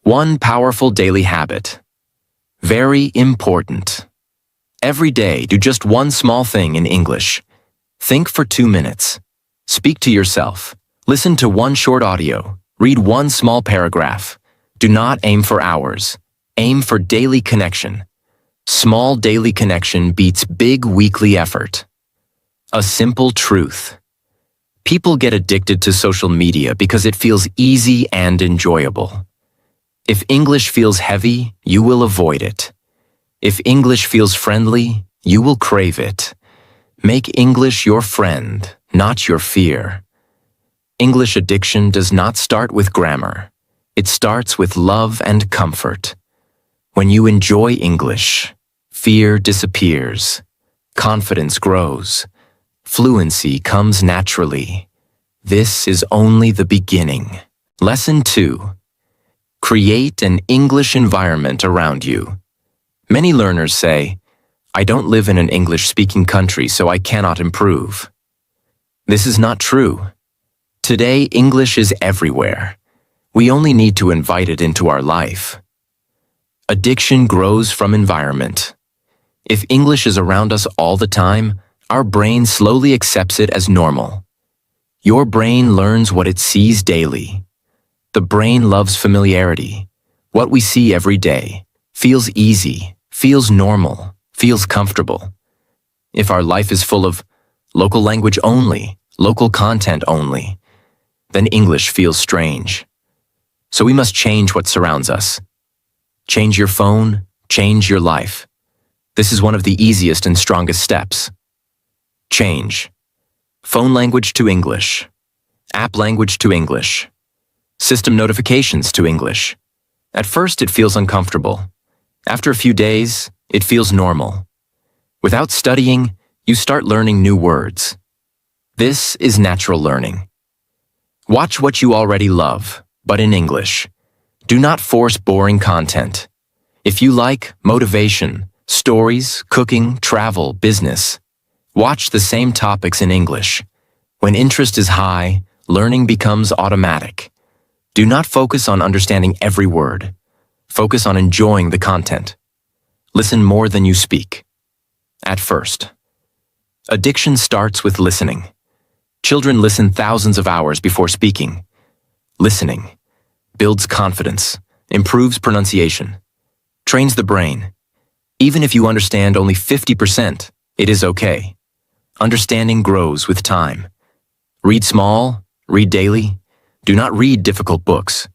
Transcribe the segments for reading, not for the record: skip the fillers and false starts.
One powerful daily habit. Very important. Every day, do just one small thing in English. Think for 2 minutes. Speak to yourself. Listen to one short audio. Read one small paragraph. Do not aim for hours. Aim for daily connection. Small daily connection beats big weekly effort. A simple truth. People get addicted to social media because it feels easy and enjoyable. If English feels heavy, you will avoid it. If English feels friendly, you will crave it. Make English your friend, not your fear. English addiction does not start with grammar. It starts with love and comfort. When you enjoy English, fear disappears. Confidence grows. Fluency comes naturally. This is only the beginning. Lesson 2. Create an English environment around you. Many learners say, "I don't live in an English-speaking country, so I cannot improve." This is not true. Today, English is everywhere. We only need to invite it into our life. Addiction grows from environment. If English is around us all the time, our brain slowly accepts it as normal. Your brain learns what it sees daily. The brain loves familiarity. What we see every day feels easy, feels normal, feels comfortable. If our life is full of local language only, local content only, then English feels strange. So we must change what surrounds us. Change your phone, change your life. This is one of the easiest and strongest steps. Change. Phone language to English. App language to English. System notifications to English. At first, it feels uncomfortable. After a few days, it feels normal. Without studying, you start learning new words. This is natural learning. Watch what you already love, but in English. Do not force boring content. If you like motivation, stories, cooking, travel, business, watch the same topics in English. When interest is high, learning becomes automatic. Do not focus on understanding every word. Focus on enjoying the content. Listen more than you speak. At first. Addiction starts with listening. Children listen thousands of hours before speaking. Listening builds confidence, improves pronunciation, trains the brain. Even if you understand only 50%, it is okay. Understanding grows with time. Read small, read daily. Do not read difficult books.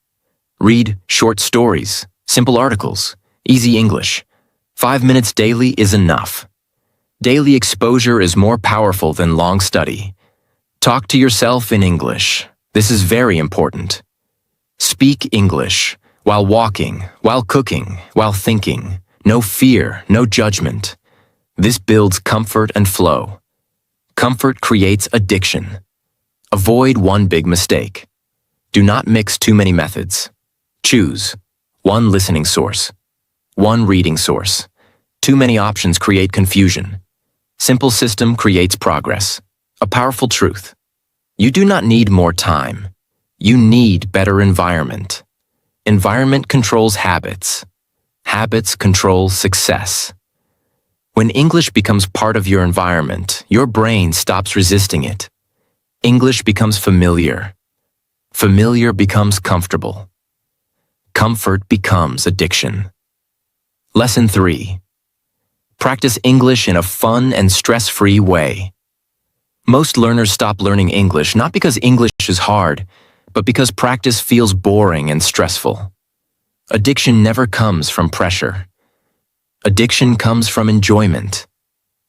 Read short stories, simple articles, easy English. 5 minutes daily is enough. Daily exposure is more powerful than long study. Talk to yourself in English. This is very important. Speak English while walking, while cooking, while thinking. No fear, no judgment. This builds comfort and flow. Comfort creates addiction. Avoid one big mistake. Do not mix too many methods. Choose one listening source, one reading source. Too many options create confusion. Simple system creates progress. A powerful truth. You do not need more time. You need better environment. Environment controls habits. Habits control success. When English becomes part of your environment, your brain stops resisting it. English becomes familiar. Familiar becomes comfortable. Comfort becomes addiction. Lesson 3. Practice English in a fun and stress-free way. Most learners stop learning English not because English is hard, but because practice feels boring and stressful. Addiction never comes from pressure. Addiction comes from enjoyment.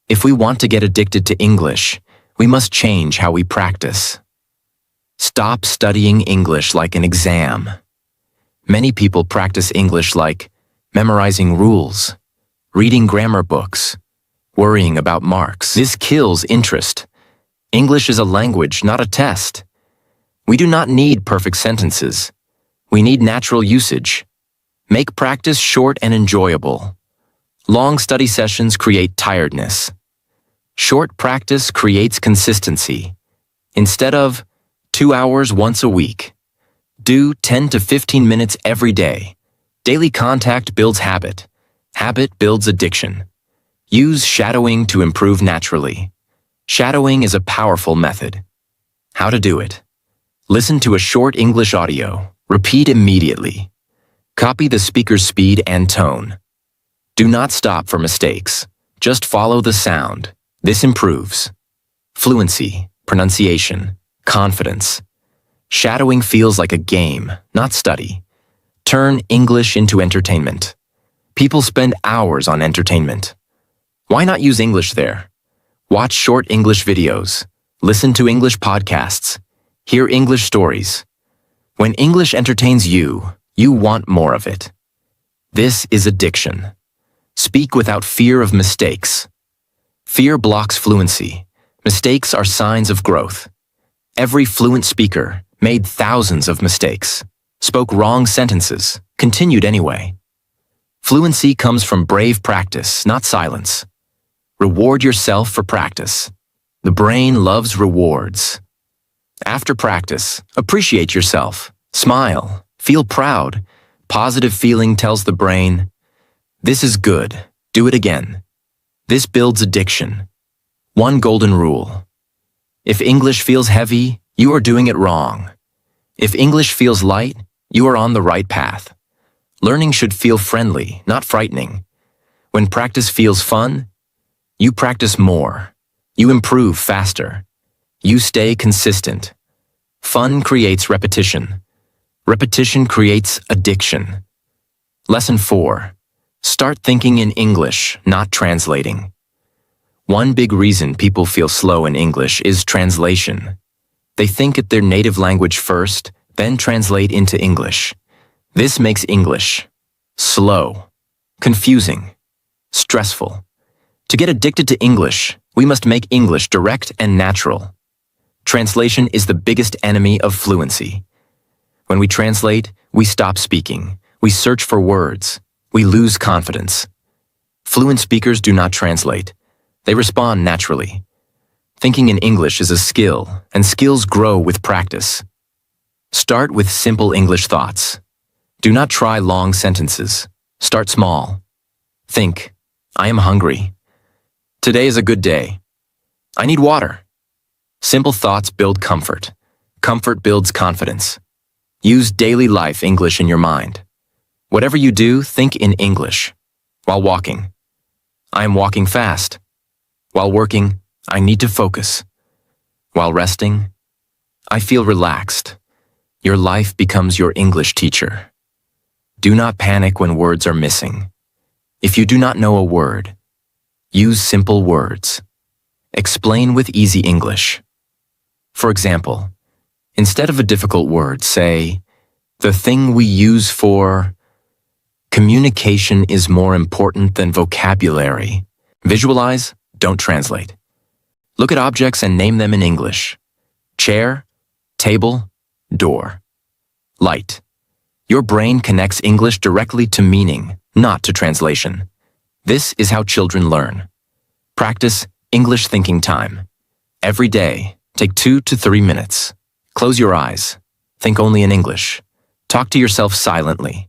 If we want to get addicted to English, we must change how we practice. Stop studying English like an exam. Many people practice English like memorizing rules, reading grammar books, worrying about marks. This kills interest. English is a language, not a test. We do not need perfect sentences. We need natural usage. Make practice short and enjoyable. Long study sessions create tiredness. Short practice creates consistency. Instead of 2 hours once a week, do 10 to 15 minutes every day. Daily contact builds habit. Habit builds addiction. Use shadowing to improve naturally. Shadowing is a powerful method. How to do it? Listen to a short English audio. Repeat immediately. Copy the speaker's speed and tone. Do not stop for mistakes. Just follow the sound. This improves fluency, pronunciation, confidence. Shadowing feels like a game, not study. Turn English into entertainment. People spend hours on entertainment. Why not use English there? Watch short English videos. Listen to English podcasts. Hear English stories. When English entertains you, you want more of it. This is addiction. Speak without fear of mistakes. Fear blocks fluency. Mistakes are signs of growth. Every fluent speaker made thousands of mistakes, spoke wrong sentences, continued anyway. Fluency comes from brave practice, not silence. Reward yourself for practice. The brain loves rewards. After practice, appreciate yourself. Smile. Feel proud. Positive feeling tells the brain, this is good. Do it again. This builds addiction. One golden rule. If English feels heavy, you are doing it wrong. If English feels light, you are on the right path. Learning should feel friendly, not frightening. When practice feels fun, you practice more. You improve faster. You stay consistent. Fun creates repetition. Repetition creates addiction. Lesson 4. Start thinking in English, not translating. One big reason people feel slow in English is translation. They think at their native language first, then translate into English. This makes English slow, confusing, stressful. To get addicted to English, we must make English direct and natural. Translation is the biggest enemy of fluency. When we translate, we stop speaking. We search for words. We lose confidence. Fluent speakers do not translate. They respond naturally. Thinking in English is a skill, and skills grow with practice. Start with simple English thoughts. Do not try long sentences. Start small. Think, I am hungry. Today is a good day. I need water. Simple thoughts build comfort. Comfort builds confidence. Use daily life English in your mind. Whatever you do, think in English. While walking, I am walking fast. While working, I need to focus. While resting, I feel relaxed. Your life becomes your English teacher. Do not panic when words are missing. If you do not know a word, use simple words. Explain with easy English. For example, instead of a difficult word, say, the thing we use for communication is more important than vocabulary. Visualize, don't translate. Look at objects and name them in English. Chair, table, door. Light. Your brain connects English directly to meaning, not to translation. This is how children learn. Practice English thinking time. Every day, take 2 to 3 minutes. Close your eyes. Think only in English. Talk to yourself silently.